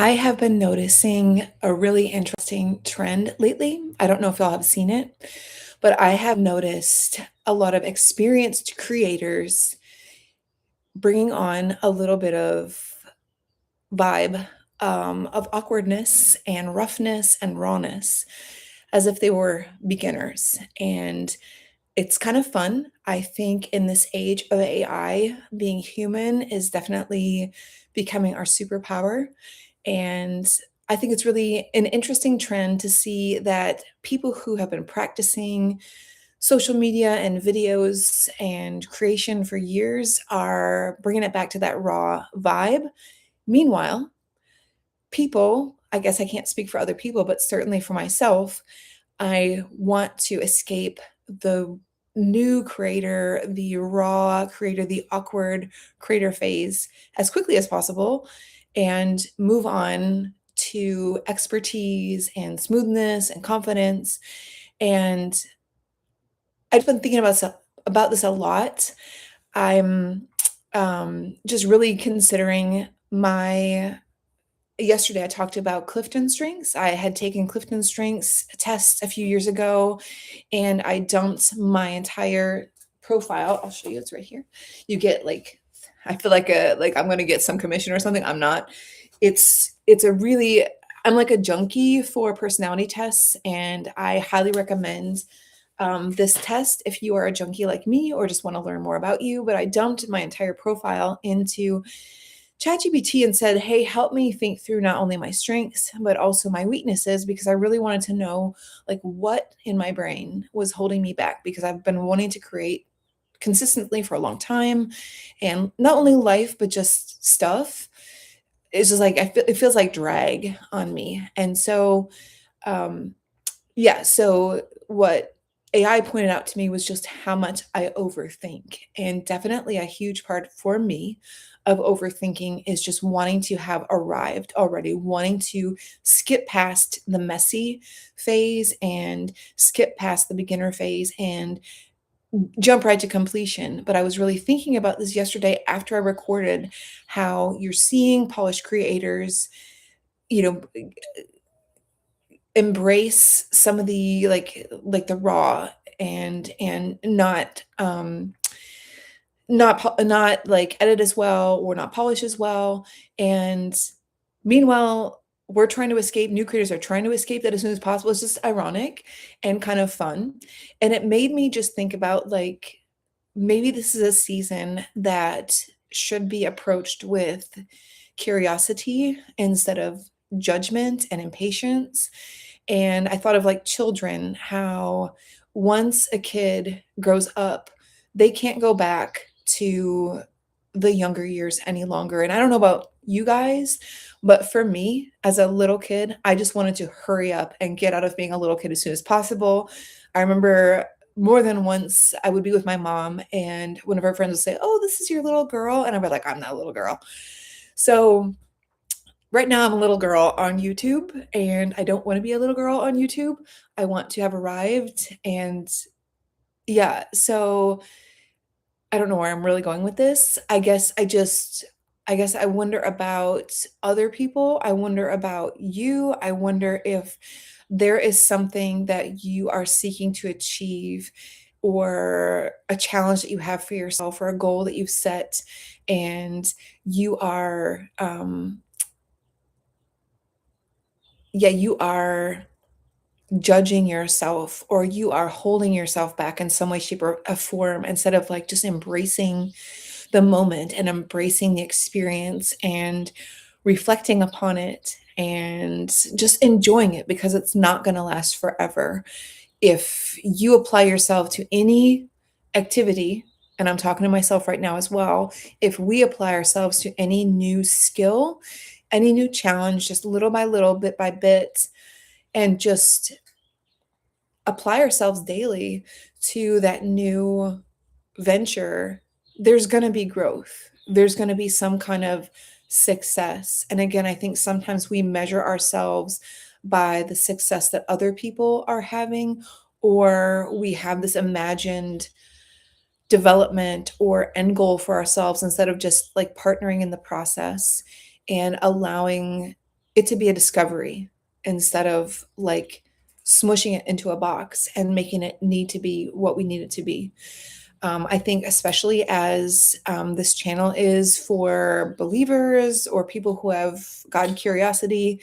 I have been noticing a really interesting trend lately. I don't know if y'all have seen it, but I have noticed a lot of experienced creators bringing on a little bit of vibe of awkwardness and roughness and rawness as if they were beginners. And it's kind of fun. I think in this age of AI, being human is definitely becoming our superpower. And I think it's really an interesting trend to see that people who have been practicing social media and videos and creation for years are bringing it back to that raw vibe. Meanwhile, people, I guess I can't speak for other people, but certainly for myself, I want to escape the new creator, the raw creator, the awkward creator phase as quickly as possible and move on to expertise and smoothness and confidence. And I've been thinking about this a lot. I'm just really considering my yesterday I talked about Clifton Strengths. I had taken Clifton Strengths test a few years ago, and I dumped my entire profile. I'll show you, it's right here. You get like I feel like I'm gonna get some commission or something. I'm not. It's a really I'm like a junkie for personality tests, and I highly recommend this test if you are a junkie like me or just want to learn more about you. But I dumped my entire profile into ChatGPT and said, "Hey, help me think through not only my strengths but also my weaknesses because I really wanted to know like what in my brain was holding me back because I've been wanting to create consistently for a long time and not only life but just stuff. It's just like it feels like drag on me." And so um yeah, so what AI pointed out to me was just how much I overthink. And definitely a huge part for me of overthinking is just wanting to have arrived already, wanting to skip past the messy phase and skip past the beginner phase and jump right to completion. But I was really thinking about this yesterday after I recorded how you're seeing polished creators, you know, embrace some of the the raw and not like edit as well or not polish as well. And meanwhile, we're trying to escape, new creators are trying to escape that as soon as possible. It's just ironic and kind of fun. And it made me just think about like maybe this is a season that should be approached with curiosity instead of judgment and impatience. And I thought of like children, how once a kid grows up, they can't go back to the younger years any longer. And I don't know about you guys, but for me as a little kid, I just wanted to hurry up and get out of being a little kid as soon as possible. I remember more than once I would be with my mom and one of her friends would say, "Oh, this is your little girl." And I'd be like, "I'm not a little girl." So right now I'm a little girl on YouTube and I don't want to be a little girl on YouTube. I want to have arrived. And yeah, so I don't know where I'm really going with this. I guess I wonder about other people. I wonder about you. I wonder if there is something that you are seeking to achieve or a challenge that you have for yourself or a goal that you've set and you are you are judging yourself or you are holding yourself back in some way, shape, or a form instead of like just embracing the moment and embracing the experience and reflecting upon it and just enjoying it because it's not going to last forever. If you apply yourself to any activity, and I'm talking to myself right now as well, if we apply ourselves to any new skill, any new challenge, just little by little, bit by bit, and just apply ourselves daily to that new venture, there's going to be growth. There's going to be some kind of success. And again, I think sometimes we measure ourselves by the success that other people are having, or we have this imagined development or end goal for ourselves instead of just like partnering in the process and allowing it to be a discovery instead of like smushing it into a box and making it need to be what we need it to be. I think, especially as this channel is for believers or people who have God curiosity,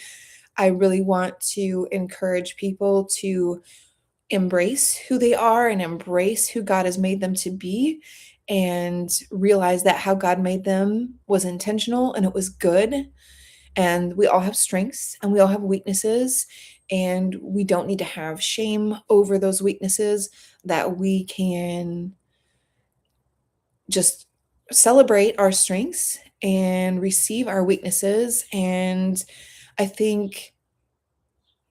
I really want to encourage people to embrace who they are and embrace who God has made them to be and realize that how God made them was intentional and it was good. And we all have strengths and we all have weaknesses. And we don't need to have shame over those weaknesses, that we can just celebrate our strengths and receive our weaknesses. And I think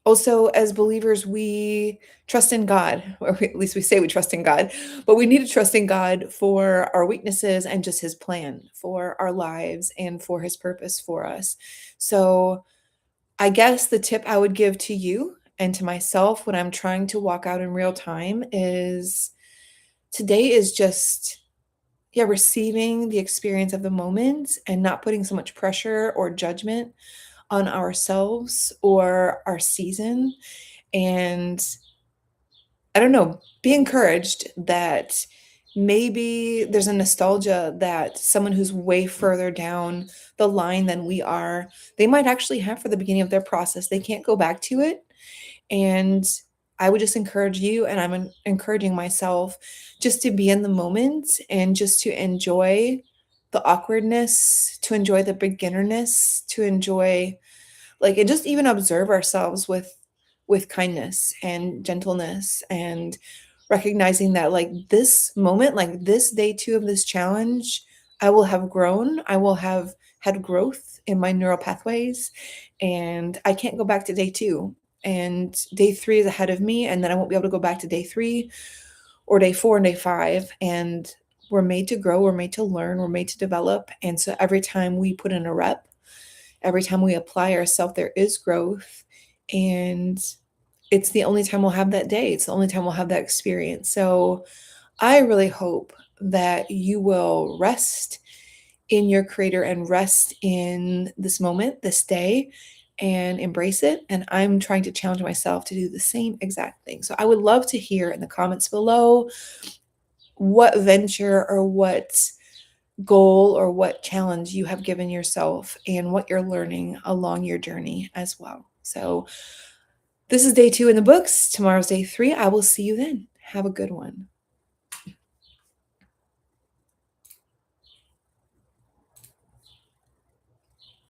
also, as believers, we trust in God, or at least we say we trust in God, but we need to trust in God for our weaknesses and just His plan for our lives and for His purpose for us. So, I guess the tip I would give to you and to myself when I'm trying to walk out in real time is today is just, yeah, receiving the experience of the moment and not putting so much pressure or judgment on ourselves or our season. And I don't know, be encouraged that maybe there's a nostalgia that someone who's way further down the line than we are, they might actually have for the beginning of their process. They can't go back to it. And I would just encourage you, and I'm encouraging myself, just to be in the moment and just to enjoy the awkwardness, to enjoy the beginnerness, to enjoy like and just even observe ourselves with kindness and gentleness, and recognizing that like this moment, like this day 2 of this challenge, I will have grown, I will have had growth in my neural pathways, and I can't go back to day 2, and day 3 is ahead of me, and then I won't be able to go back to day 3 or day 4 and day 5. And we're made to grow, we're made to learn, we're made to develop. And so every time we put in a rep, every time we apply ourselves, there is growth. And it's the only time we'll have that day. It's the only time we'll have that experience. So I really hope that you will rest in your creator and rest in this moment, this day, and embrace it. And I'm trying to challenge myself to do the same exact thing. So I would love to hear in the comments below what venture or what goal or what challenge you have given yourself and what you're learning along your journey as well. So this is day 2 in the books. Tomorrow's day 3. I will see you then. Have a good one.